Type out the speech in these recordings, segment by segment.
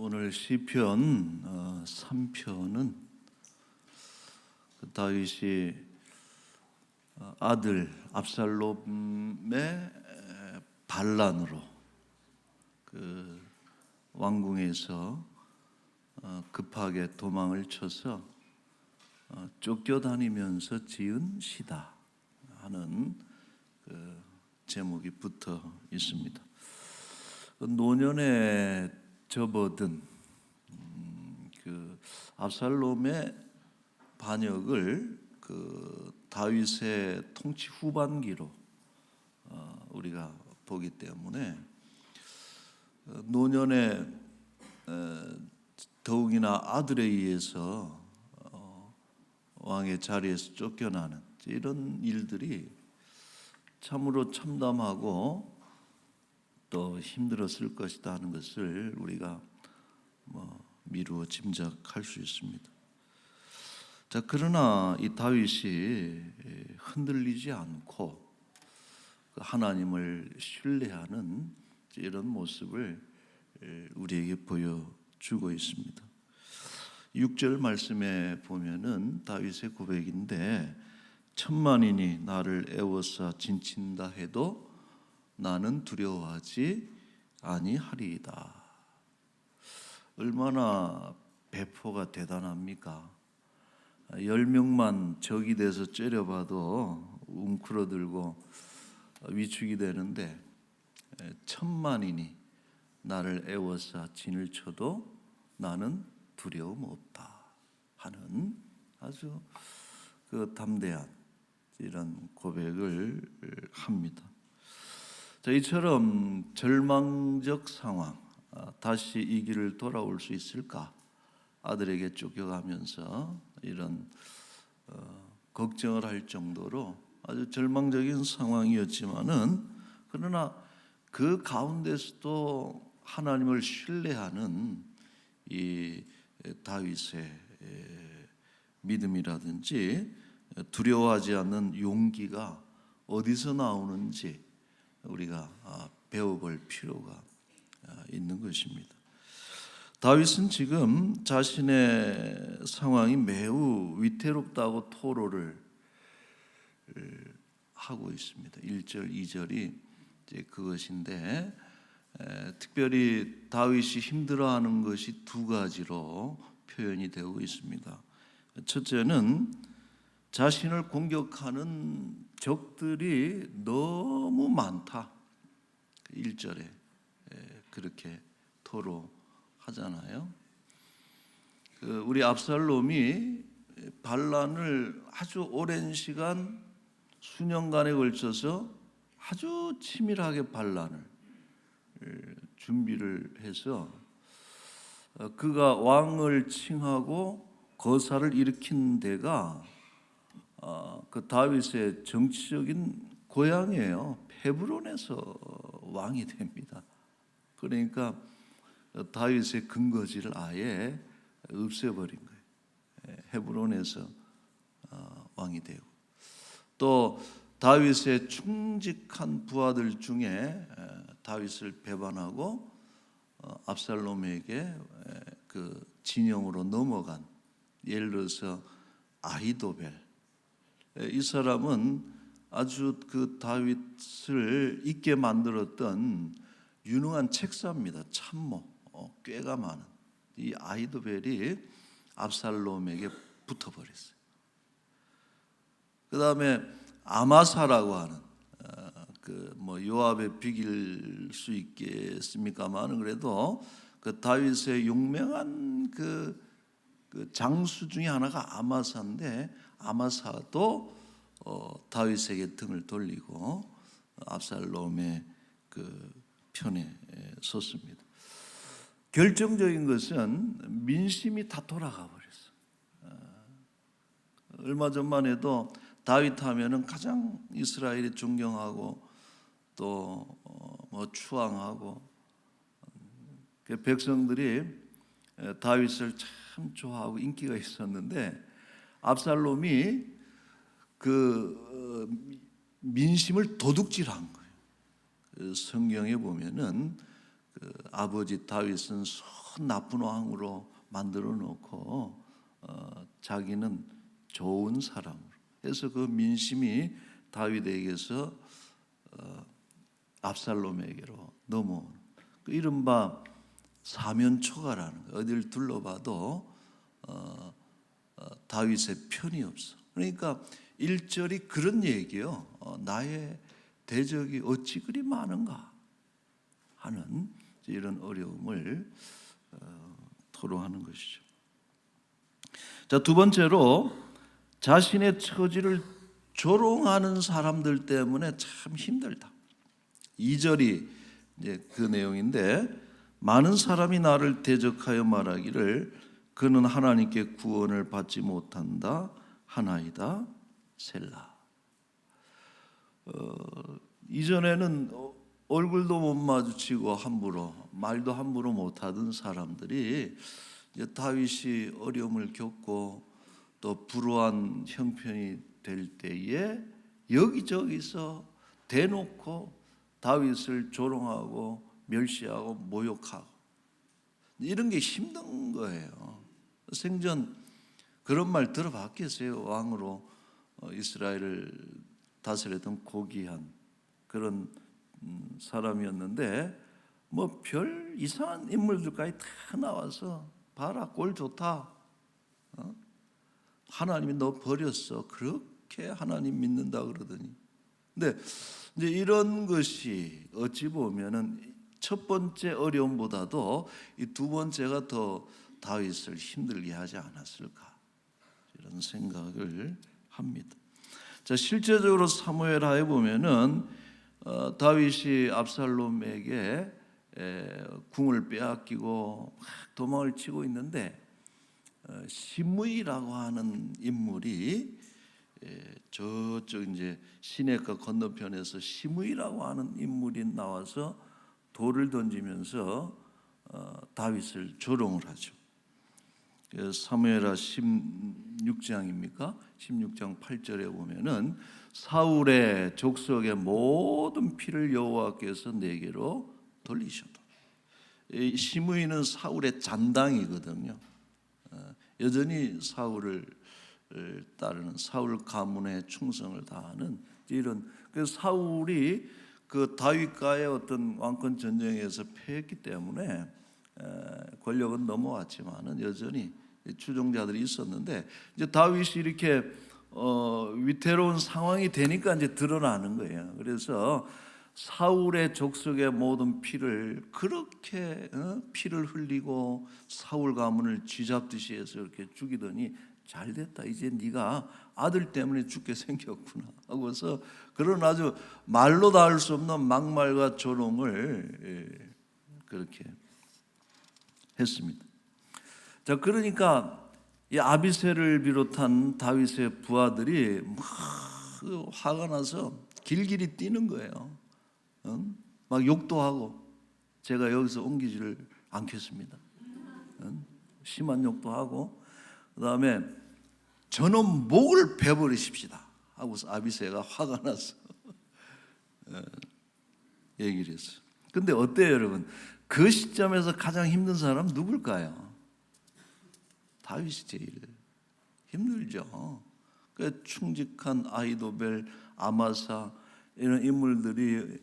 오늘 시편 3편은 다윗이 아들 압살롬의 반란으로 그 왕궁에서 급하게 도망을 쳐서 쫓겨다니면서 지은 시다 하는 그 제목이 붙어 있습니다. 노년에 접어든 그 압살롬의 반역을 그 다윗의 통치 후반기로 우리가 보기 때문에 노년에 더욱이나 아들에 의해서 왕의 자리에서 쫓겨나는 이런 일들이 참으로 참담하고 또 힘들었을 것이다 하는 것을 우리가 미루어 짐작할 수 있습니다. 자, 그러나 이 다윗이 흔들리지 않고 하나님을 신뢰하는 이런 모습을 우리에게 보여주고 있습니다. 6절 말씀에 보면은 다윗의 고백인데, 천만인이 나를 애워싸 진친다 해도 나는 두려워하지 아니하리이다. 얼마나 배포가 대단합니까? 10명만 적이 돼서 째려봐도 웅크러들고 위축이 되는데, 천만인이 나를 애워싸 진을 쳐도 나는 두려움 없다 하는 아주 그 담대한 이런 고백을 합니다. 자, 이처럼 절망적 상황, 다시 이 길을 돌아올 수 있을까? 아들에게 쫓겨가면서 이런 걱정을 할 정도로 아주 절망적인 상황이었지만은, 그러나 그 가운데서도 하나님을 신뢰하는 이 다윗의 믿음이라든지 두려워하지 않는 용기가 어디서 나오는지 우리가 배워볼 필요가 있는 것입니다. 다윗은 지금 자신의 상황이 매우 위태롭다고 토로를 하고 있습니다. 1절, 2절이 이제 그것인데, 특별히 다윗이 힘들어하는 것이 두 가지로 표현이 되고 있습니다. 첫째는 자신을 공격하는 적들이 너무 많다. 1절에 그렇게 토로하잖아요. 우리 압살롬이 반란을 아주 오랜 시간 수년간에 걸쳐서 아주 치밀하게 반란을 준비를 해서 그가 왕을 칭하고 거사를 일으킨 데가 그 다윗의 정치적인 고향이에요. 헤브론에서 왕이 됩니다. 그러니까 다윗의 근거지를 아예 없애버린 거예요. 헤브론에서 왕이 되고, 또 다윗의 충직한 부하들 중에 다윗을 배반하고 압살롬에게 그 진영으로 넘어간, 예를 들어서 아히도벨, 이 사람은 아주 그 다윗을 있게 만들었던 유능한 책사입니다. 참모, 꾀가 많은 이 아히도벨이 압살롬에게 붙어버렸어요. 그 다음에 아마사라고 하는 요압의 비길 수 있겠습니까만, 그래도 그 다윗의 용맹한 그 장수 중에 하나가 아마사인데, 아마사도 다윗에게 등을 돌리고 압살롬의 그 편에 섰습니다. 결정적인 것은 민심이 다 돌아가 버렸어. 얼마 전만 해도 다윗 하면은 가장 이스라엘이 존경하고 또 추앙하고 그 백성들이 다윗을 참 좋아하고 인기가 있었는데, 압살롬이 그 민심을 도둑질한 거예요. 성경에 보면은 아버지 다윗은 손 나쁜 왕으로 만들어 놓고 자기는 좋은 사람으로 해서 그 민심이 다윗에게서 압살롬에게로 넘어오는 그 이른바 사면초가라는 거. 어디를 둘러봐도 다윗의 편이 없어. 그러니까 1절이 그런 얘기요. 나의 대적이 어찌 그리 많은가 하는 이런 어려움을 토로하는 것이죠. 자, 두 번째로 자신의 처지를 조롱하는 사람들 때문에 참 힘들다. 2절이 이제 그 내용인데, 많은 사람이 나를 대적하여 말하기를 그는 하나님께 구원을 받지 못한다 하나이다 셀라. 이전에는 얼굴도 못 마주치고 함부로 말도 함부로 못하던 사람들이 이제 다윗이 어려움을 겪고 또 불우한 형편이 될 때에 여기저기서 대놓고 다윗을 조롱하고 멸시하고 모욕하고 이런 게 힘든 거예요. 생전 그런 말 들어봤겠어요? 왕으로 이스라엘을 다스렸던 고귀한 그런 사람이었는데 뭐 별 이상한 인물들까지 다 나와서 봐라 꼴 좋다. 하나님이 너 버렸어. 그렇게 하나님 믿는다 그러더니. 근데 이제 이런 것이 어찌 보면은 첫 번째 어려움보다도 이 두 번째가 더 다윗을 힘들게 하지 않았을까 이런 생각을 합니다. 자, 실제적으로 사무엘하에 보면은 다윗이 압살롬에게 궁을 빼앗기고 막 도망을 치고 있는데 시므이라고 하는 인물이 저쪽 이제 시내가 건너편에서 시므이라고 하는 인물이 나와서 돌을 던지면서 다윗을 조롱을 하죠. 사무엘하 16장입니까? 16장 8절에 보면은 사울의 족속의 모든 피를 여호와께서 내게로 돌리셨다. 이 시므이는 사울의 잔당이거든요. 여전히 사울을 따르는 사울 가문의 충성을 다하는 이런 그래서 사울이 그 다윗과의 어떤 왕권 전쟁에서 패했기 때문에 권력은 넘어왔지만은 여전히 추종자들이 있었는데 이제 다윗이 이렇게 위태로운 상황이 되니까 이제 드러나는 거예요. 그래서 사울의 족속의 모든 피를 그렇게 피를 흘리고 사울 가문을 쥐잡듯이 해서 이렇게 죽이더니 잘됐다. 이제 네가 아들 때문에 죽게 생겼구나 하고서 그런 아주 말로 다 할 수 없는 막말과 조롱을 그렇게 했습니다. 자, 그러니까 이 아비새를 비롯한 다윗의 부하들이 막 화가 나서 길길이 뛰는 거예요. 막 욕도 하고 제가 여기서 옮기지를 않겠습니다. 심한 욕도 하고 그다음에 저놈 목을 베버리십시다 하고서 아비새가 화가 나서 얘기를 했어요. 근데 어때요 여러분? 그 시점에서 가장 힘든 사람 누굴까요? 다윗이 제일 힘들죠. 그 충직한 아히도벨, 아마사 이런 인물들이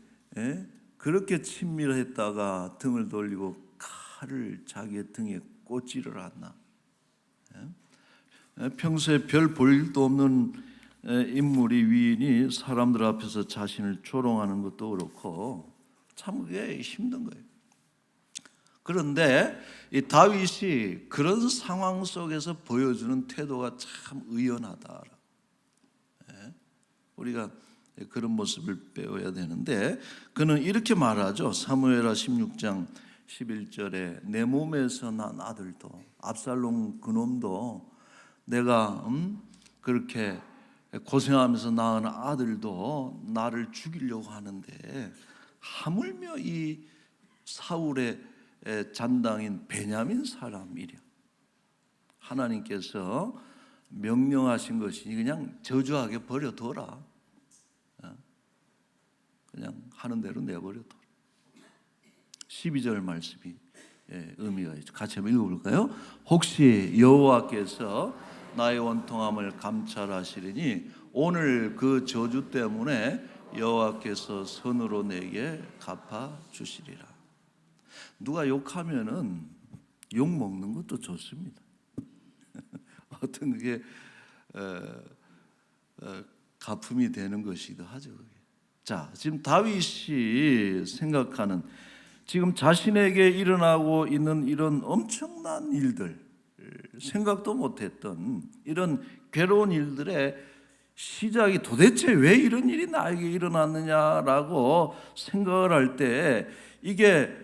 그렇게 친밀했다가 등을 돌리고 칼을 자기의 등에 꽂지를 않나. 평소에 별 볼 일도 없는 인물이 위인이 사람들 앞에서 자신을 조롱하는 것도 그렇고 참 그게 힘든 거예요. 그런데 이 다윗이 그런 상황 속에서 보여주는 태도가 참 의연하다. 우리가 그런 모습을 배워야 되는데 그는 이렇게 말하죠. 사무엘하 16장 11절에 내 몸에서 난 아들도 압살롬 그놈도 내가 그렇게 고생하면서 낳은 아들도 나를 죽이려고 하는데 하물며 이 사울의 잔당인 베냐민 사람이랴. 하나님께서 명령하신 것이 그냥 저주하게 버려둬라. 그냥 하는 대로 내버려둬라. 12절 말씀이 의미가 있죠. 같이 한번 읽어볼까요? 혹시 여호와께서 나의 원통함을 감찰하시리니 오늘 그 저주 때문에 여호와께서 선으로 내게 갚아 주시리라. 누가 욕하면은 욕 먹는 것도 좋습니다. 어떤 그게 가품이 되는 것이기도 하죠. 그게. 자, 지금 다윗이 생각하는 지금 자신에게 일어나고 있는 이런 엄청난 일들, 생각도 못했던 이런 괴로운 일들의 시작이 도대체 왜 이런 일이 나에게 일어났느냐라고 생각을 할 때 이게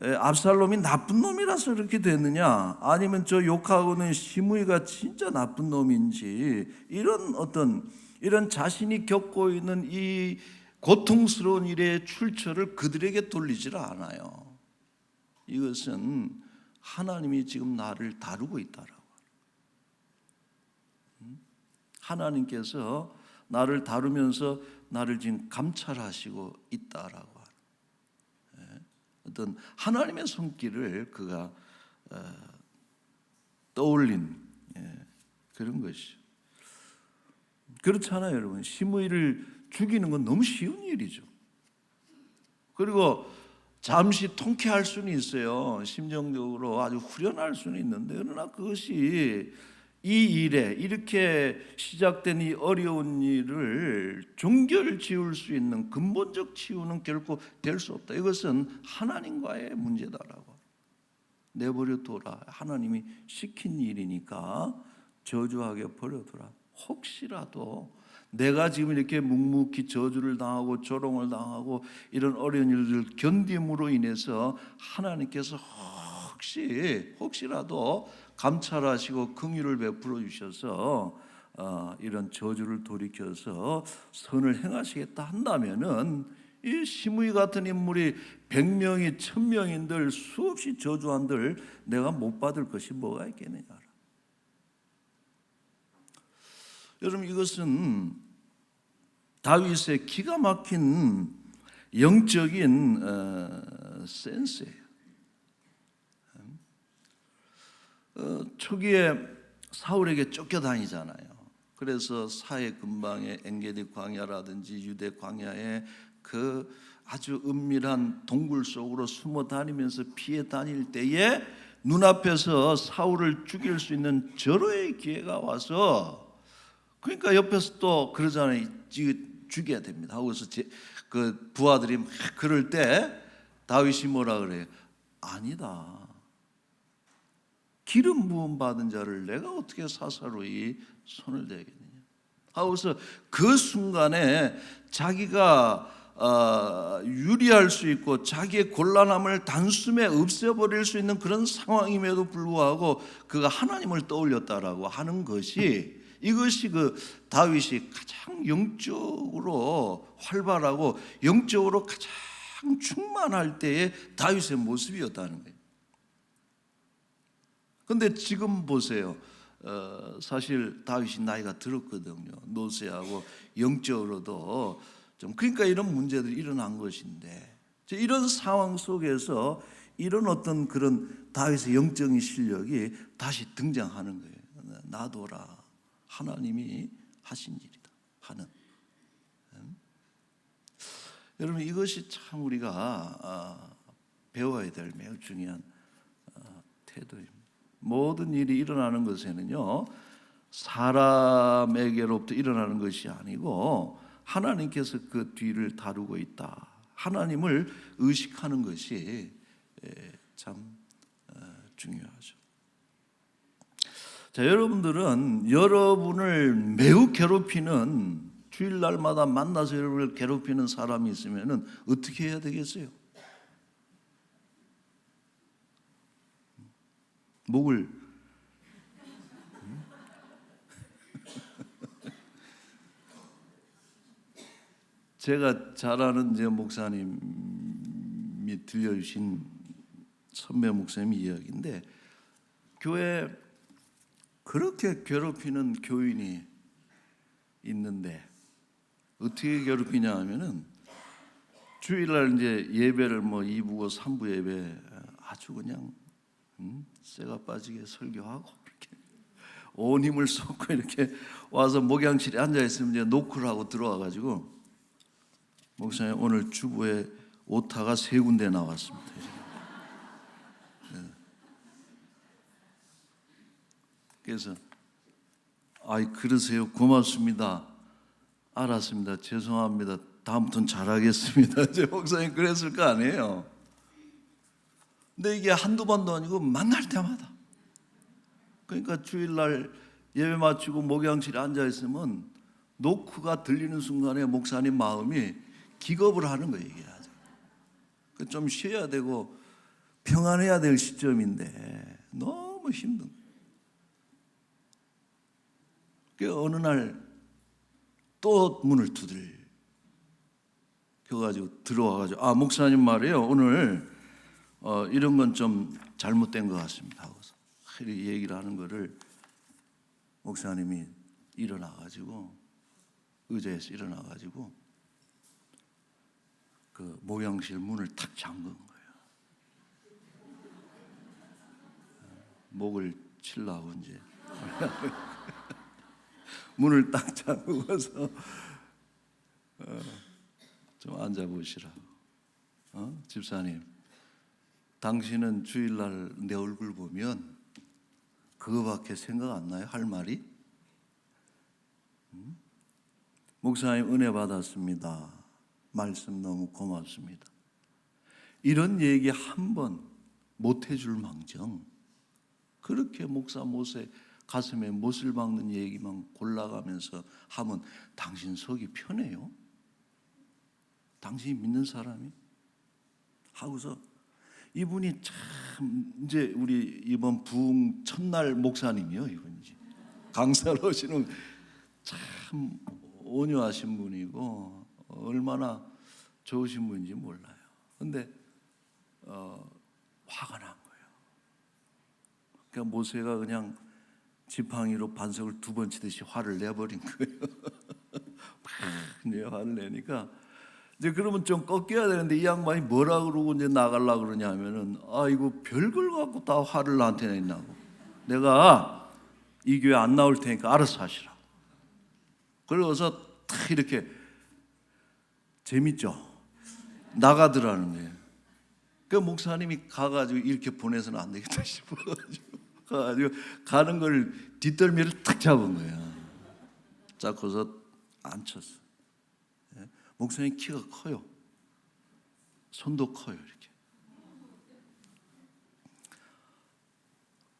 압살롬이 나쁜 놈이라서 이렇게 됐느냐, 아니면 저 욕하고는 시므이가 진짜 나쁜 놈인지, 이런 자신이 겪고 있는 이 고통스러운 일의 출처를 그들에게 돌리질 않아요. 이것은 하나님이 지금 나를 다루고 있다라고. 하나님께서 나를 다루면서 나를 지금 감찰하시고 있다라고 하는 어떤 하나님의 손길을 그가 떠올린 그런 것이죠. 그렇잖아요, 여러분. 시므이를 죽이는 건 너무 쉬운 일이죠. 그리고 잠시 통쾌할 수는 있어요. 심정적으로 아주 후련할 수는 있는데, 그러나 그것이 이 일에 이렇게 시작된 이 어려운 일을 종결 지을 수 있는 근본적 치유는 결코 될 수 없다. 이것은 하나님과의 문제다라고. 내버려 둬라. 하나님이 시킨 일이니까 저주하게 버려둬라. 혹시라도 내가 지금 이렇게 묵묵히 저주를 당하고 조롱을 당하고 이런 어려운 일을 견딤으로 인해서 하나님께서 혹시라도 감찰하시고 긍휼을 베풀어 주셔서 이런 저주를 돌이켜서 선을 행하시겠다 한다면은 이 시므이 같은 인물이 100명이 1000명인들 수없이 저주한들 내가 못 받을 것이 뭐가 있겠느냐. 여러분, 이것은 다윗의 기가 막힌 영적인 센스예요. 초기에 사울에게 쫓겨다니잖아요. 그래서 사해 근방의 엔게디 광야라든지 유대 광야에 그 아주 은밀한 동굴 속으로 숨어 다니면서 피해 다닐 때에 눈앞에서 사울을 죽일 수 있는 절호의 기회가 와서, 그러니까 옆에서 또 그러잖아요. 죽여야 됩니다 하고서 그 부하들이 막 그럴 때 다윗이 뭐라 그래요? 아니다. 기름 부음 받은 자를 내가 어떻게 사사로이 손을 대겠느냐 하고서 그 순간에 자기가 유리할 수 있고 자기의 곤란함을 단숨에 없애버릴 수 있는 그런 상황임에도 불구하고 그가 하나님을 떠올렸다라고 하는 것이, 이것이 그 다윗이 가장 영적으로 활발하고 영적으로 가장 충만할 때의 다윗의 모습이었다는 거예요. 그런데 지금 보세요. 사실 다윗이 나이가 들었거든요. 노쇠하고 영적으로도 좀, 그러니까 이런 문제들이 일어난 것인데, 이런 상황 속에서 이런 어떤 그런 다윗의 영적인 실력이 다시 등장하는 거예요. 놔둬라. 하나님이 하신 일이다 하는. 여러분, 이것이 참 우리가 배워야 될 매우 중요한 태도입니다. 모든 일이 일어나는 것에는요, 사람에게로부터 일어나는 것이 아니고 하나님께서 그 뒤를 다루고 있다. 하나님을 의식하는 것이 참 중요하죠. 자, 여러분들은 여러분을 매우 괴롭히는, 주일날마다 만나서 여러분을 괴롭히는 사람이 있으면 어떻게 해야 되겠어요? 목을 제가 잘 아는 제 목사님이 들려주신 선배 목사님 이야기인데, 교회 그렇게 괴롭히는 교인이 있는데 어떻게 괴롭히냐 하면은 주일날 이제 예배를 뭐 2부고 3부 예배 아주 그냥 쇠가 빠지게 설교하고 이렇게 온 힘을 쏟고 이렇게 와서 목양실에 앉아 있으면 이제 노크를 하고 들어와 가지고 목사님 오늘 주부에 오타가 3군데 나왔습니다. 그래서 아이 그러세요. 고맙습니다. 알았습니다. 죄송합니다. 다음부터는 잘하겠습니다. 제 목사님 그랬을 거 아니에요. 근데 이게 한두 번도 아니고 만날 때마다. 그러니까 주일날 예배 마치고 목양실에 앉아 있으면 노크가 들리는 순간에 목사님 마음이 기겁을 하는 거예요. 이게 아주. 좀 쉬어야 되고 평안해야 될 시점인데 너무 힘든 거예요. 그 어느 날 또 문을 두들겨가지고 들어와가지고 아 목사님 말이에요. 오늘 이런 건 좀 잘못된 것 같습니다. 하고서 이렇게 얘기를 하는 거를 목사님이 일어나가지고 의자에서 일어나가지고 그 목양실 문을 탁 잠근 거예요. 목을 치려고 이제 문을 딱 잠그고서 좀 앉아보시라고. 집사님, 당신은 주일날 내 얼굴 보면 그거밖에 생각 안 나요? 할 말이? 목사님 은혜 받았습니다. 말씀 너무 고맙습니다. 이런 얘기 한 번 못 해줄 망정 그렇게 목사 못에 가슴에 못을 박는 얘기만 골라가면서 하면 당신 속이 편해요? 당신이 믿는 사람이? 하고서 이분이 참 이제 우리 이번 부흥 첫날 목사님이요. 이분이 강사로 오시는 참 온유하신 분이고 얼마나 좋으신 분인지 몰라요. 근데 화가 난 거예요. 그러니까 모세가 그냥 지팡이로 반석을 2번 치듯이 화를 내버린 거예요. 이제 화를 내니까 이제 그러면 좀 꺾여야 되는데 이 양반이 뭐라 그러고 이제 나가려고 그러냐면은 아 이거 별걸 갖고 다 화를 나한테 냈냐고. 내가 이 교회 안 나올 테니까 알아서 하시라. 그러고서 딱 이렇게 재밌죠. 나가더라는 거예요. 그 목사님이 가가지고 이렇게 보내서는 안 되겠다 싶어가지고 가가지고 가는 걸 뒷덜미를 탁 잡은 거야. 잡고서 앉혔어. 목사님 키가 커요. 손도 커요. 이렇게.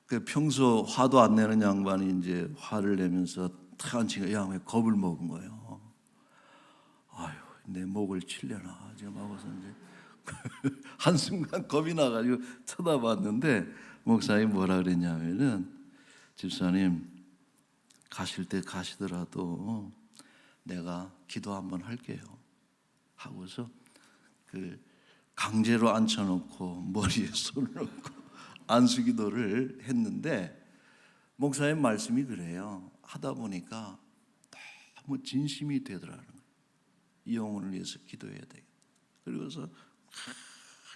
그 평소 화도 안 내는 양반이 이제 화를 내면서 탁 앉히니까 야, 왜 겁을 먹은 거예요. 아유, 내 목을 칠려나 지금 하고서 이제 한순간 겁이 나가지고 쳐다봤는데 목사님 뭐라 그랬냐면은 집사님 가실 때 가시더라도 내가 기도 한번 할게요 하고서 그 강제로 앉혀놓고 머리에 손을 놓고 안수기도를 했는데 목사님 말씀이 그래요. 하다 보니까 너무 진심이 되더라는 거예요. 이 영혼을 위해서 기도해야 되겠다. 그리고서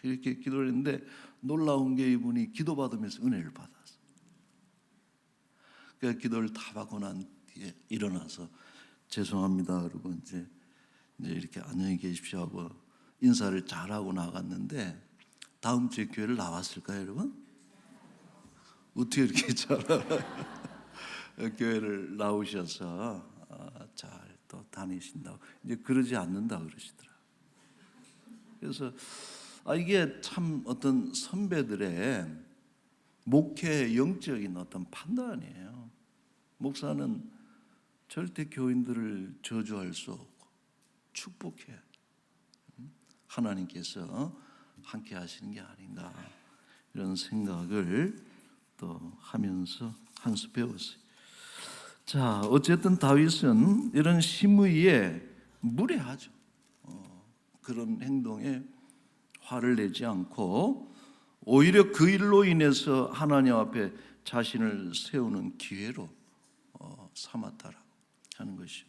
이렇게 기도를 했는데 놀라운 게 이분이 기도받으면서 은혜를 받았어요. 그 기도를 다 받고 난 뒤에 일어나서 죄송합니다 그러고 이제 이렇게 안녕히 계십시오 하고 인사를 잘하고 나갔는데 다음 주에 교회를 나왔을까요 여러분? 어떻게 이렇게 잘 교회를 나오셔서 잘 또 다니신다고 이제 그러지 않는다 그러시더라. 그래서 이게 참 어떤 선배들의 목회 영적인 어떤 판단이에요. 목사는 절대 교인들을 저주할 수 없고 축복해야 하나님께서 함께 하시는 게 아닌가 이런 생각을 또 하면서 한 수 배웠어요. 자, 어쨌든 다윗은 이런 심의에 무례하죠. 그런 행동에 화를 내지 않고 오히려 그 일로 인해서 하나님 앞에 자신을 세우는 기회로 삼았다라고 하는 것이죠.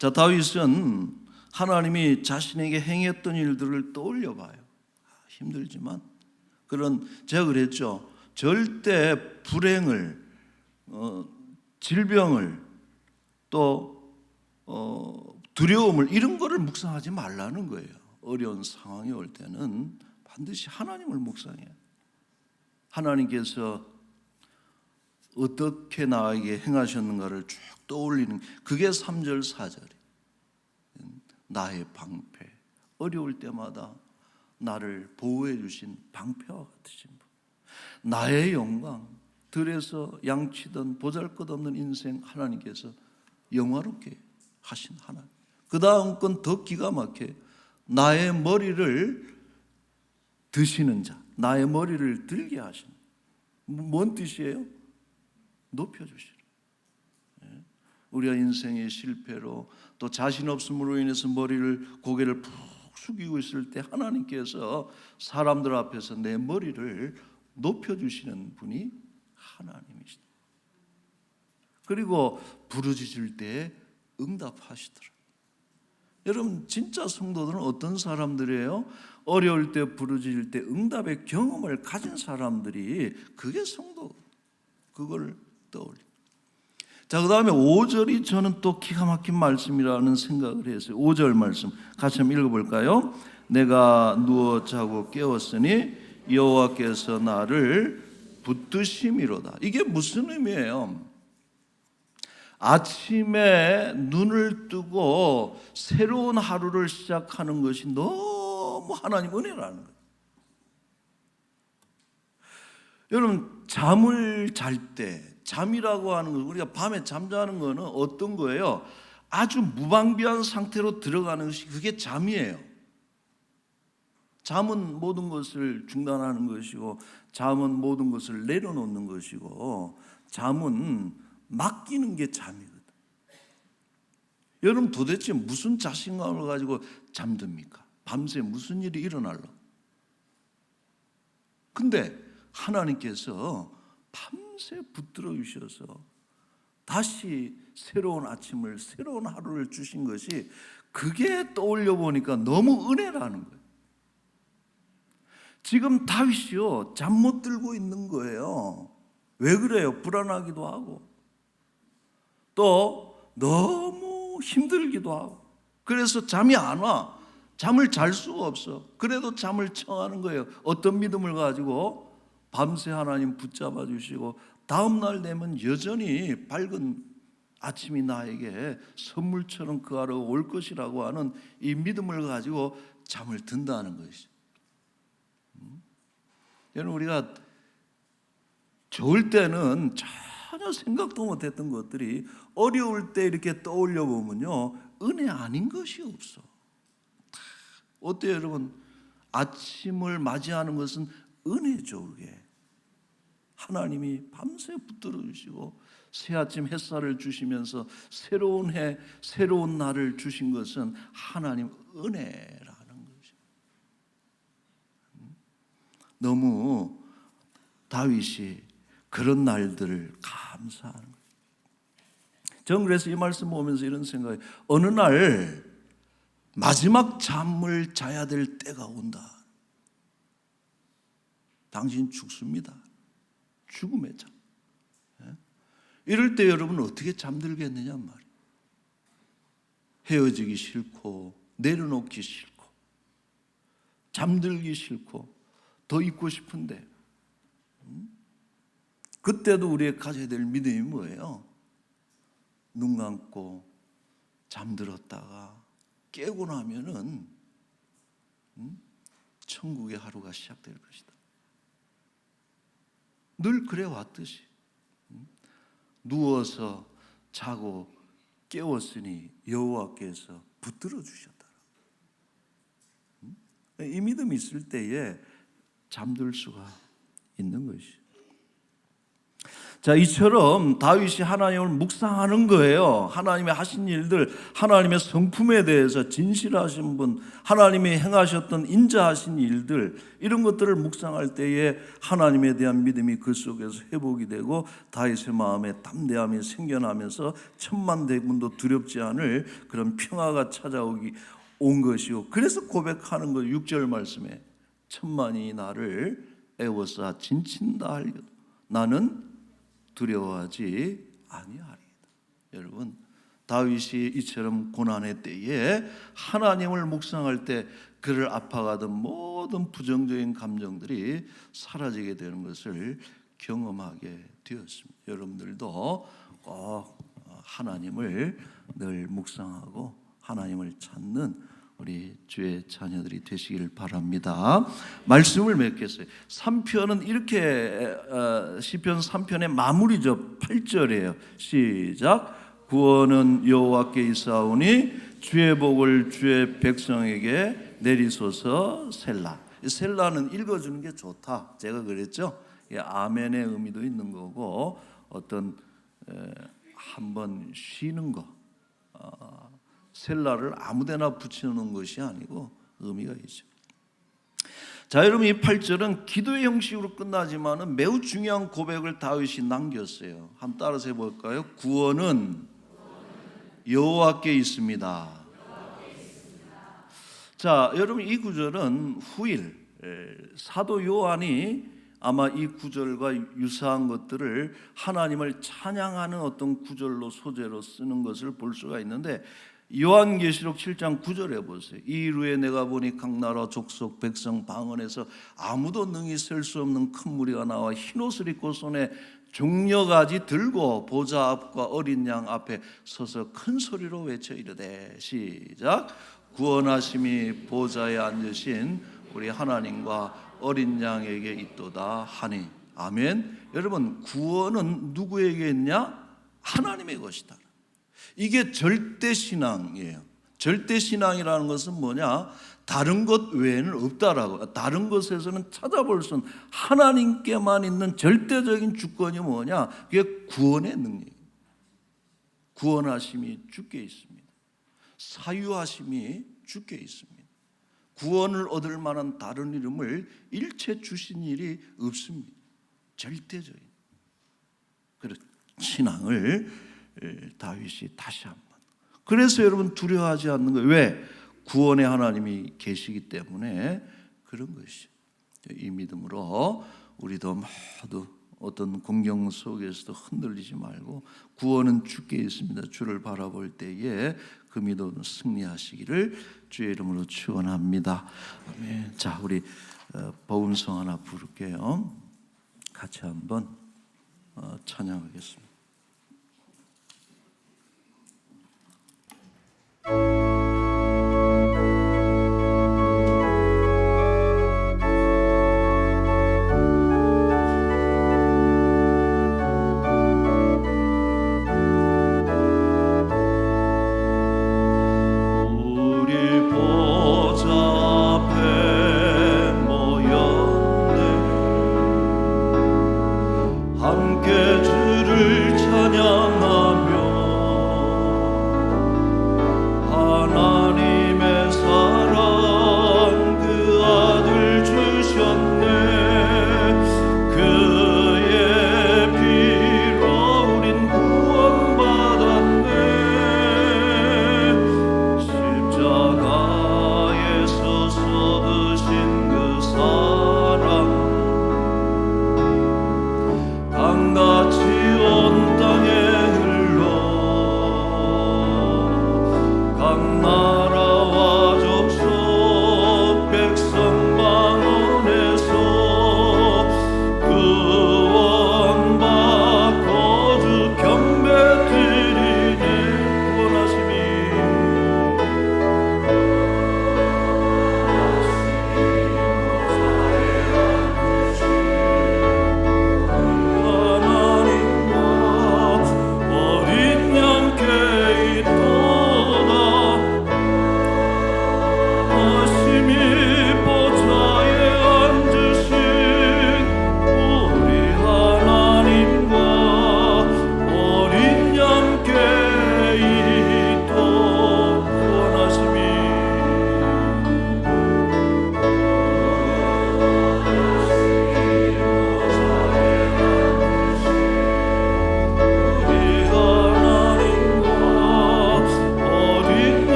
자, 다윗은 하나님이 자신에게 행했던 일들을 떠올려 봐요. 힘들지만 제가 그랬죠. 절대 불행을, 질병을, 또 두려움을, 이런 거를 묵상하지 말라는 거예요. 어려운 상황이 올 때는 반드시 하나님을 묵상해요. 하나님께서 어떻게 나에게 행하셨는가를 쭉 떠올리는, 그게 3절 4절이에요. 나의 방패, 어려울 때마다 나를 보호해 주신 방패와 같으신 분, 나의 영광, 들에서 양치던 보잘것없는 인생 하나님께서 영화롭게 하신 하나님. 그 다음 건 더 기가 막혀요. 나의 머리를 드시는 자, 나의 머리를 들게 하시는. 뭔 뜻이에요? 높여주시는. 우리가 인생의 실패로 또 자신 없음으로 인해서 고개를 푹 숙이고 있을 때 하나님께서 사람들 앞에서 내 머리를 높여주시는 분이 하나님이시다. 그리고 부르짖을 때 응답하시더라. 여러분, 진짜 성도들은 어떤 사람들이에요? 어려울 때 부르짖을 때 응답의 경험을 가진 사람들이, 그게 성도. 그걸 떠올려. 자, 그 다음에 5절이 저는 또 기가 막힌 말씀이라는 생각을 했어요. 5절 말씀 같이 한번 읽어볼까요? 내가 누워 자고 깨었으니 여호와께서 나를 붙드심이로다. 이게 무슨 의미예요? 아침에 눈을 뜨고 새로운 하루를 시작하는 것이 너무 하나님 은혜라는 거예요. 여러분, 잠을 잘 때, 잠이라고 하는 거, 우리가 밤에 잠자는 거는 어떤 거예요? 아주 무방비한 상태로 들어가는 것이, 그게 잠이에요. 잠은 모든 것을 중단하는 것이고, 잠은 모든 것을 내려놓는 것이고, 잠은 맡기는 게 잠이거든. 여러분, 도대체 무슨 자신감을 가지고 잠듭니까? 밤새 무슨 일이 일어나려고? 근데 하나님께서 밤새 붙들어 주셔서 다시 새로운 아침을, 새로운 하루를 주신 것이, 그게 떠올려 보니까 너무 은혜라는 거예요. 지금 다윗이요, 잠 못 들고 있는 거예요. 왜 그래요? 불안하기도 하고 또 너무 힘들기도 하고, 그래서 잠이 안 와. 잠을 잘 수가 없어. 그래도 잠을 청하는 거예요. 어떤 믿음을 가지고? 밤새 하나님 붙잡아 주시고 다음 날 되면 여전히 밝은 아침이 나에게 선물처럼 그 하루 올 것이라고 하는 이 믿음을 가지고 잠을 든다는 것이죠. 여러분, 우리가 좋을 때는 전혀 생각도 못했던 것들이 어려울 때 이렇게 떠올려 보면요, 은혜 아닌 것이 없어. 어때요, 여러분? 아침을 맞이하는 것은 은혜죠. 그게 하나님이 밤새 붙들어 주시고 새 아침 햇살을 주시면서 새로운 해, 새로운 날을 주신 것은 하나님 은혜라는 거죠. 너무 다윗이 그런 날들을 감사하는 거예요. 저는 그래서 이 말씀 보면서 이런 생각이, 어느 날 마지막 잠을 자야 될 때가 온다. 당신 죽습니다. 죽음의 잠. 이럴 때 여러분 어떻게 잠들겠느냐 말이에요. 헤어지기 싫고 내려놓기 싫고 잠들기 싫고 더 있고 싶은데, 그때도 우리가 가져야 될 믿음이 뭐예요? 눈 감고 잠들었다가 깨고 나면은 천국의 하루가 시작될 것이다. 늘 그래 왔듯이 누워서 자고 깨웠으니 여호와께서 붙들어 주셨다. 이 믿음이 있을 때에 잠들 수가 있는 것이죠. 자, 이처럼 다윗이 하나님을 묵상하는 거예요. 하나님의 하신 일들, 하나님의 성품에 대해서 진실하신 분, 하나님이 행하셨던 인자하신 일들, 이런 것들을 묵상할 때에 하나님에 대한 믿음이 그 속에서 회복이 되고 다윗의 마음에 담대함이 생겨나면서 천만대군도 두렵지 않을 그런 평화가 찾아오기 온 것이요. 그래서 고백하는 거 6절 말씀에 천만이 나를 애워싸 진친다 하려도 나는 두려워하지 아니하리이다. 여러분, 다윗이 이처럼 고난의 때에 하나님을 묵상할 때 그를 아파가던 모든 부정적인 감정들이 사라지게 되는 것을 경험하게 되었습니다. 여러분들도 꼭 하나님을 늘 묵상하고 하나님을 찾는 우리 주의 자녀들이 되시길 바랍니다. 말씀을 맺겠어요. 3편은 이렇게 시편 3편의 마무리죠. 8절이에요. 시작. 구원은 여호와께 있사오니 주의 복을 주의 백성에게 내리소서. 셀라. 셀라는 읽어주는 게 좋다. 제가 그랬죠. 아멘의 의미도 있는 거고 어떤 한번 쉬는 거. 셀라를 아무데나 붙여놓은 것이 아니고 의미가 있죠. 자, 여러분, 이 8절은 기도의 형식으로 끝나지만 매우 중요한 고백을 다윗이 남겼어요. 한번 따라서 해볼까요? 구원은 여호와께 있습니다. 자, 여러분, 이 구절은 후일 사도 요한이 아마 이 구절과 유사한 것들을 하나님을 찬양하는 어떤 구절로 소재로 쓰는 것을 볼 수가 있는데, 요한계시록 7장 9절에 보세요. 이 이후에 내가 보니 각 나라 족속 백성 방언에서 아무도 능히 셀 수 없는 큰 무리가 나와 흰옷을 입고 손에 종려가지 들고 보좌 앞과 어린 양 앞에 서서 큰 소리로 외쳐 이르되. 시작. 구원하심이 보좌에 앉으신 우리 하나님과 어린 양에게 있도다 하니. 아멘. 여러분, 구원은 누구에게 있냐? 하나님의 것이다. 이게 절대신앙이에요. 절대신앙이라는 것은 뭐냐? 다른 것 외에는 없다라고. 다른 것에서는 찾아볼 수 없는 하나님께만 있는 절대적인 주권이 뭐냐? 그게 구원의 능력이에요. 구원하심이 주께 있습니다. 사유하심이 주께 있습니다. 구원을 얻을 만한 다른 이름을 일체 주신 일이 없습니다. 절대적인 그런 신앙을 다윗이 다시 한번. 그래서 여러분 두려워하지 않는 거예요. 왜? 구원의 하나님이 계시기 때문에 그런 것이죠. 이 믿음으로 우리도 모두 어떤 공경 속에서도 흔들리지 말고 구원은 주께 있습니다. 주를 바라볼 때에 그 믿음으로 승리하시기를 주의 이름으로 축원합니다. 아멘. 자, 우리 복음성 하나 부를게요. 같이 한번 찬양하겠습니다. 주를 찬양하며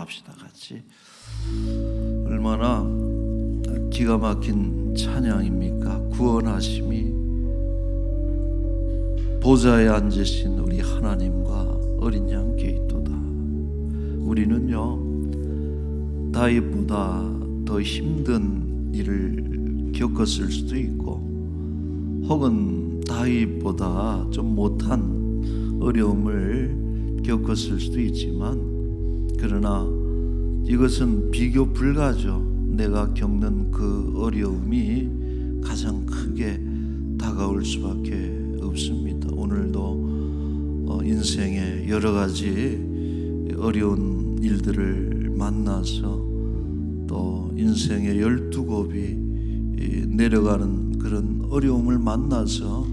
기도합시다. 같이. 얼마나 기가 막힌 찬양입니까? 구원하심이 보좌에 앉으신 우리 하나님과 어린 양 게이토다. 우리는요 다윗보다 더 힘든 일을 겪었을 수도 있고, 혹은 다윗보다 좀 못한 어려움을 겪었을 수도 있지만, 그러나 이것은 비교 불가죠. 내가 겪는 그 어려움이 가장 크게 다가올 수밖에 없습니다. 오늘도 인생의 여러 가지 어려운 일들을 만나서 또 인생의 12곱이 내려가는 그런 어려움을 만나서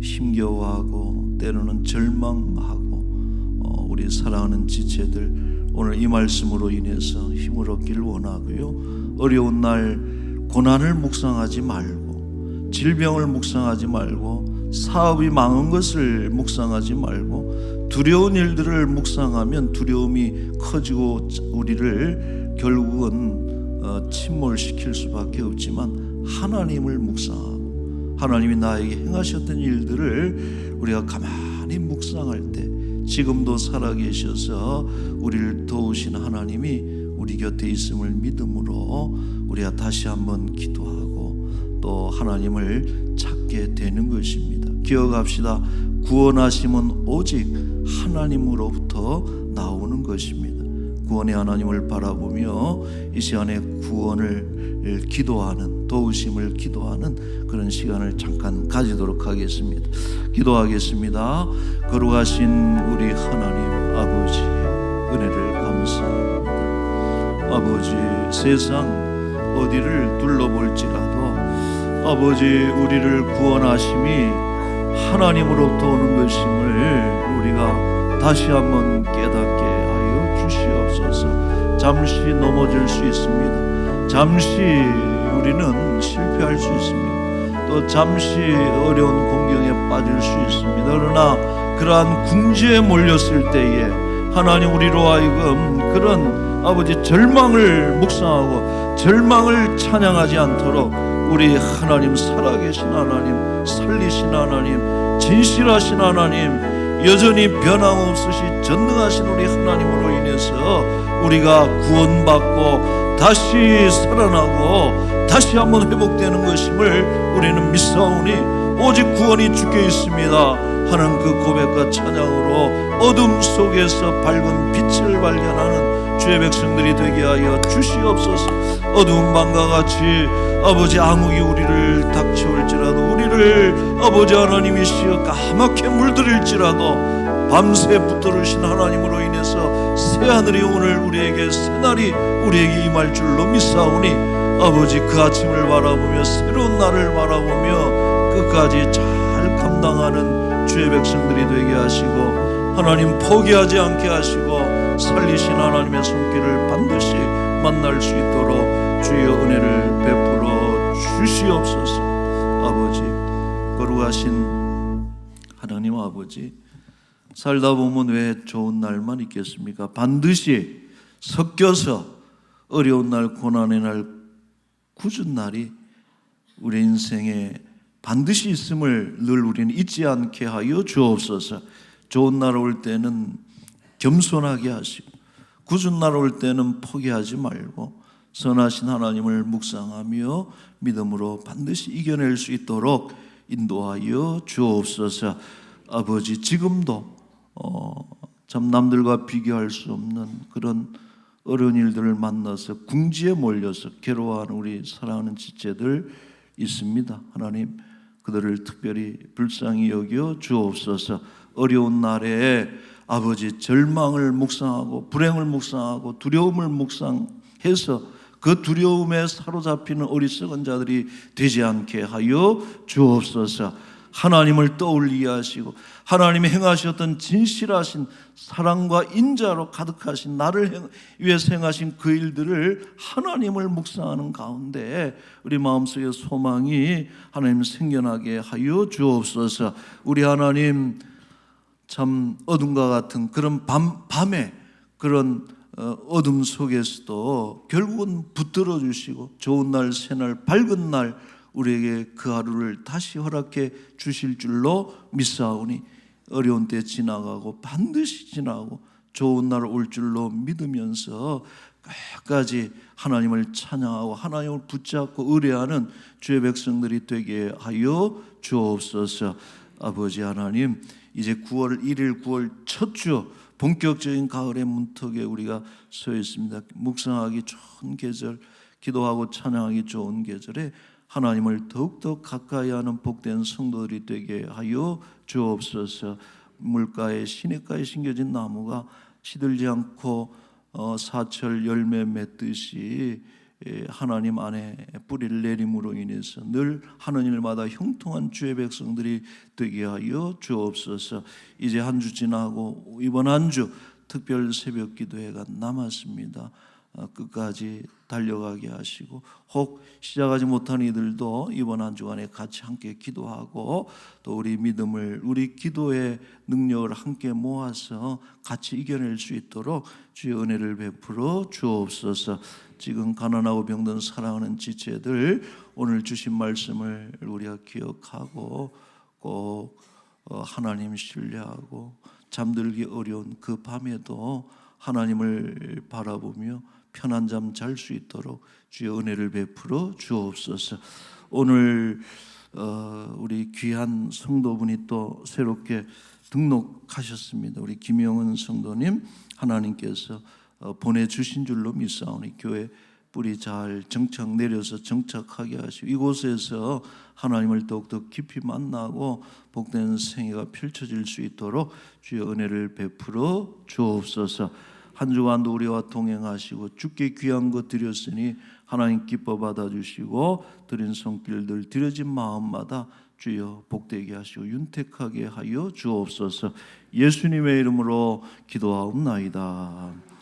힘겨워하고 때로는 절망하고 우리 사랑하는 지체들 오늘 이 말씀으로 인해서 힘을 얻기를 원하고요. 어려운 날 고난을 묵상하지 말고, 질병을 묵상하지 말고, 사업이 망한 것을 묵상하지 말고, 두려운 일들을 묵상하면 두려움이 커지고 우리를 결국은 침몰시킬 수밖에 없지만, 하나님을 묵상하고 하나님이 나에게 행하셨던 일들을 우리가 가만히 묵상할 때, 지금도 살아계셔서 우리를 도우신 하나님이 우리 곁에 있음을 믿음으로 우리가 다시 한번 기도하고 또 하나님을 찾게 되는 것입니다. 기억합시다. 구원하심은 오직 하나님으로부터 나오는 것입니다. 구원의 하나님을 바라보며 이 시간에 구원을 기도하는, 도우심을 기도하는 그런 시간을 잠깐 가지도록 하겠습니다. 기도하겠습니다. 거룩하신 우리 하나님 아버지, 은혜를 감사합니다. 아버지, 세상 어디를 둘러볼지라도 아버지, 우리를 구원하심이 하나님으로부터 오는 것임을 우리가 다시 한번 깨닫게 하여 주시옵소서. 잠시 넘어질 수 있습니다. 잠시 우리는 실패할 수 있습니다. 또 잠시 어려운 공경에 빠질 수 있습니다. 그러나 그러한 궁지에 몰렸을 때에 하나님, 우리로 하여금 그런 아버지 절망을 묵상하고 절망을 찬양하지 않도록 우리 하나님, 살아계신 하나님, 살리신 하나님, 진실하신 하나님, 여전히 변함없으시 전능하신 우리 하나님으로 인해서 우리가 구원받고 다시 살아나고 다시 한번 회복되는 것임을 우리는 믿사오니, 오직 구원이 주께 있습니다 하는 그 고백과 찬양으로 어둠 속에서 밝은 빛을 발견하는 주의 백성들이 되게 하여 주시옵소서. 어두운 밤과 같이 아버지 암흑이 우리를 닥쳐올지라도, 우리를 아버지 하나님이시여 까맣게 물들일지라도 밤새 붙들으신 하나님으로 인해서 새하늘이 오늘 우리에게, 새날이 우리에게 임할 줄로 믿사오니, 아버지 그 아침을 바라보며 새로운 날을 바라보며 끝까지 잘 감당하는 주의 백성들이 되게 하시고, 하나님 포기하지 않게 하시고 살리신 하나님의 손길을 반드시 만날 수 있도록 주의 은혜를 베풀어 주시옵소서. 아버지, 거룩하신 하나님 아버지, 살다 보면 왜 좋은 날만 있겠습니까? 반드시 섞여서 어려운 날, 고난의 날, 굳은 날이 우리 인생에 반드시 있음을 늘 우리는 잊지 않게 하여 주옵소서. 좋은 날 올 때는 겸손하게 하시고, 굳은 날 올 때는 포기하지 말고 선하신 하나님을 묵상하며 믿음으로 반드시 이겨낼 수 있도록 인도하여 주옵소서. 아버지, 지금도 참 남들과 비교할 수 없는 그런 어려운 일들을 만나서 궁지에 몰려서 괴로워하는 우리 사랑하는 지체들 있습니다. 하나님, 그들을 특별히 불쌍히 여겨 주옵소서. 어려운 날에 아버지, 절망을 묵상하고 불행을 묵상하고 두려움을 묵상해서 그 두려움에 사로잡히는 어리석은 자들이 되지 않게 하여 주옵소서. 하나님을 떠올리게 하시고 하나님이 행하셨던 진실하신 사랑과 인자로 가득하신 나를 위해서 행하신 그 일들을 하나님을 묵상하는 가운데 우리 마음속에 소망이 하나님 생겨나게 하여 주옵소서. 우리 하나님, 참 어둠과 같은 그런 밤에 그런 어둠 속에서도 결국은 붙들어 주시고 좋은 날, 새날, 밝은 날 우리에게 그 하루를 다시 허락해 주실 줄로 믿사오니 어려운 때 지나가고 반드시 지나고 좋은 날 올 줄로 믿으면서 끝까지 하나님을 찬양하고 하나님을 붙잡고 의뢰하는 주의 백성들이 되게 하여 주옵소서. 아버지 하나님, 이제 9월 1일 9월 첫 주 본격적인 가을의 문턱에 우리가 서 있습니다. 묵상하기 좋은 계절, 기도하고 찬양하기 좋은 계절에 하나님을 더욱더 가까이 하는 복된 성도들이 되게 하여 주옵소서. 물가에 시냇가에 심겨진 나무가 시들지 않고 사철 열매 맺듯이 하나님 안에 뿌리를 내림으로 인해서 늘 하는 일마다 형통한 주의 백성들이 되게 하여 주옵소서. 이제 한 주 지나고 이번 한 주 특별 새벽 기도회가 남았습니다. 끝까지 달려가게 하시고 혹 시작하지 못한 이들도 이번 한 주간에 같이 함께 기도하고 또 우리 믿음을 우리 기도의 능력을 함께 모아서 같이 이겨낼 수 있도록 주의 은혜를 베풀어 주옵소서. 지금 가난하고 병든 사랑하는 지체들 오늘 주신 말씀을 우리가 기억하고 꼭 하나님 신뢰하고 잠들기 어려운 그 밤에도 하나님을 바라보며 편한 잠 잘 수 있도록 주의 은혜를 베풀어 주옵소서. 오늘 우리 귀한 성도분이 또 새롭게 등록하셨습니다. 우리 김영은 성도님 하나님께서 보내주신 줄로 믿사오니 교회 뿌리 잘 정착 내려서 정착하게 하시고 이곳에서 하나님을 더욱더 깊이 만나고 복된 생애가 펼쳐질 수 있도록 주의 은혜를 베풀어 주옵소서. 한 주간도 우리와 동행하시고 주께 귀한 것 드렸으니 하나님 기뻐 받아주시고 드린 손길들 드려진 마음마다 주여 복되게 하시고 윤택하게 하여 주옵소서. 예수님의 이름으로 기도하옵나이다.